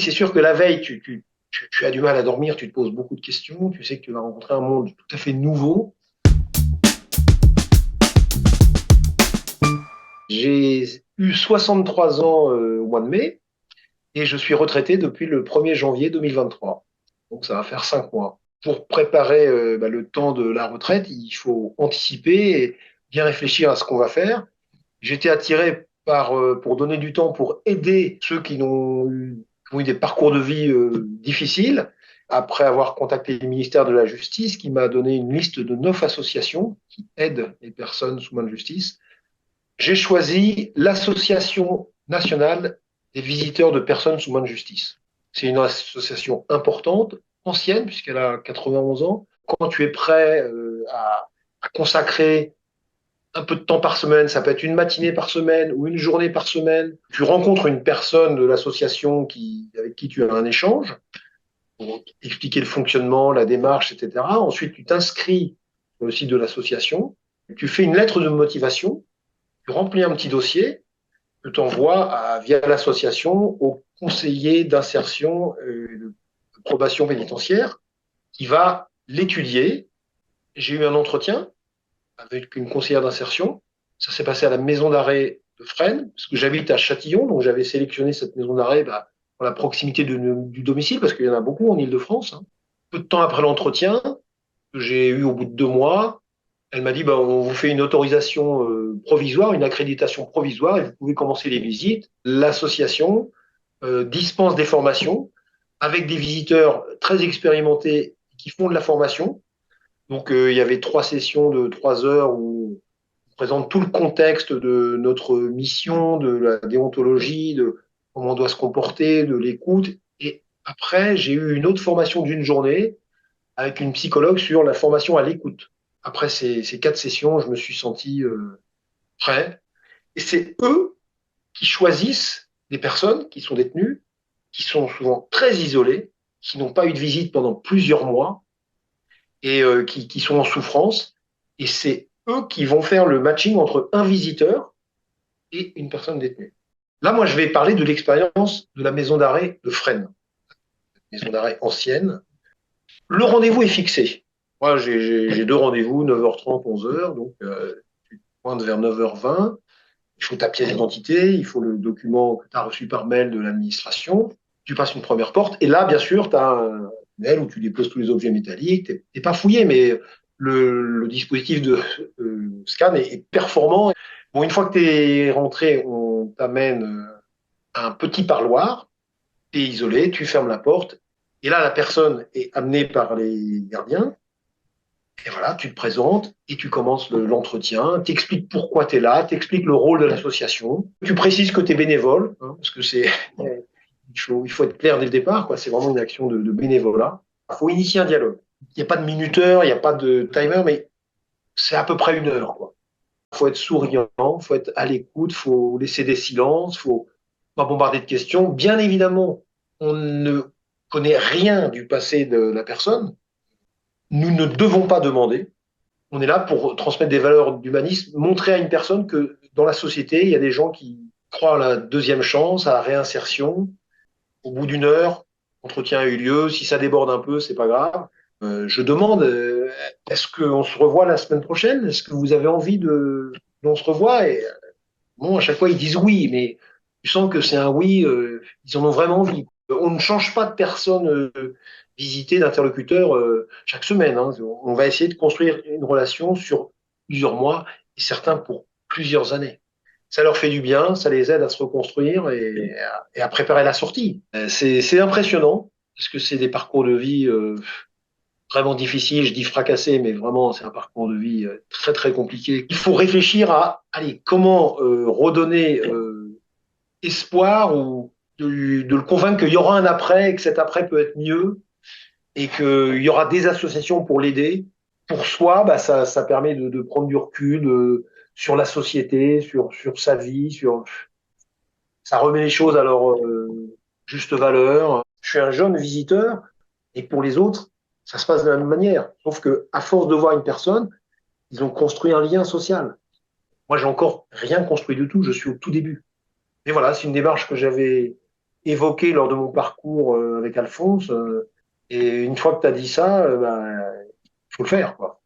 C'est sûr que la veille, tu as du mal à dormir, tu te poses beaucoup de questions, tu sais que tu vas rencontrer un monde tout à fait nouveau. J'ai eu 63 ans au mois de mai et je suis retraité depuis le 1er janvier 2023. Donc ça va faire 5 mois. Pour préparer le temps de la retraite, il faut anticiper et bien réfléchir à ce qu'on va faire. J'étais attiré pour donner du temps pour aider ceux qui ont eu des parcours de vie difficiles. Après avoir contacté le ministère de la Justice, qui m'a donné une liste de 9 associations qui aident les personnes sous main de justice, j'ai choisi l'Association nationale des visiteurs de personnes sous main de justice. C'est une association importante, ancienne, puisqu'elle a 91 ans. Quand tu es prêt à consacrer un peu de temps par semaine, ça peut être une matinée par semaine ou une journée par semaine. Tu rencontres une personne de l'association avec qui tu as un échange pour expliquer le fonctionnement, la démarche, etc. Ensuite, tu t'inscris sur le site de l'association, tu fais une lettre de motivation, tu remplis un petit dossier, tu t'envoies via l'association au conseiller d'insertion de probation pénitentiaire qui va l'étudier. J'ai eu un entretien avec une conseillère d'insertion. Ça s'est passé à la maison d'arrêt de Fresnes, parce que j'habite à Châtillon, donc j'avais sélectionné cette maison d'arrêt pour la proximité du domicile, parce qu'il y en a beaucoup en Île-de-France. Hein. Peu de temps après l'entretien, que j'ai eu au bout de 2 mois, elle m'a dit on vous fait une autorisation provisoire, une accréditation provisoire, et vous pouvez commencer les visites. L'association dispense des formations avec des visiteurs très expérimentés qui font de la formation. Donc, il y avait 3 sessions de 3 heures où on présente tout le contexte de notre mission, de la déontologie, de comment on doit se comporter, de l'écoute. Et après, j'ai eu une autre formation d'une journée avec une psychologue sur la formation à l'écoute. Après ces 4 sessions, je me suis senti prêt. Et c'est eux qui choisissent des personnes qui sont détenues, qui sont souvent très isolées, qui n'ont pas eu de visite pendant plusieurs mois et qui sont en souffrance. Et c'est eux qui vont faire le matching entre un visiteur et une personne détenue. Là, moi, je vais parler de l'expérience de la maison d'arrêt de Fresnes, maison d'arrêt ancienne. Le rendez-vous est fixé. Moi, j'ai 2 rendez-vous, 9h30, 11h, donc tu te pointes vers 9h20. Il faut ta pièce d'identité, il faut le document que tu as reçu par mail de l'administration. Tu passes une première porte, et là, bien sûr, tu as un mail où tu déposes tous les objets métalliques. Tu n'es pas fouillé, mais le dispositif de scan est performant. Bon, une fois que tu es rentré, on t'amène à un petit parloir, tu es isolé, tu fermes la porte, et là, la personne est amenée par les gardiens. Et voilà, tu te présentes et tu commences l'entretien, t'expliques pourquoi tu es là, t'expliques le rôle de l'association, tu précises que tu es bénévole, hein, parce que il faut être clair dès le départ, quoi. C'est vraiment une action de bénévolat. Il faut initier un dialogue. Il n'y a pas de minuteur, il n'y a pas de timer, mais c'est à peu près 1 heure, quoi. Il faut être souriant, il faut être à l'écoute, il faut laisser des silences, il faut pas bombarder de questions. Bien évidemment, on ne connaît rien du passé de la personne. Nous ne devons pas demander. On est là pour transmettre des valeurs d'humanisme, montrer à une personne que dans la société, il y a des gens qui croient à la deuxième chance, à la réinsertion. Au bout d'1 heure, l'entretien a eu lieu. Si ça déborde un peu, c'est pas grave. Je demande, est-ce qu'on se revoit la semaine prochaine? Est-ce que vous avez envie d'on se revoie? Et bon, à chaque fois, ils disent oui, mais tu sens que c'est un oui, ils en ont vraiment envie. On ne change pas de personne visitée, d'interlocuteur chaque semaine. Hein. On va essayer de construire une relation sur plusieurs mois et certains pour plusieurs années. Ça leur fait du bien, ça les aide à se reconstruire et à préparer la sortie. C'est impressionnant parce que c'est des parcours de vie vraiment difficiles. Je dis fracassés, mais vraiment c'est un parcours de vie très très compliqué. Il faut réfléchir à, allez, comment redonner espoir ou de le convaincre qu'il y aura un après et que cet après peut être mieux et qu'il y aura des associations pour l'aider. Pour soi, ça permet de prendre du recul sur la société, sur sa vie, ça remet les choses à leur juste valeur. Je suis un jeune visiteur et pour les autres, ça se passe de la même manière. Sauf que à force de voir une personne, ils ont construit un lien social. Moi, j'ai encore rien construit du tout, je suis au tout début. Et voilà, c'est une démarche que j'avais évoqué lors de mon parcours avec Alphonse. Et une fois que tu as dit ça, bah, faut le faire, quoi.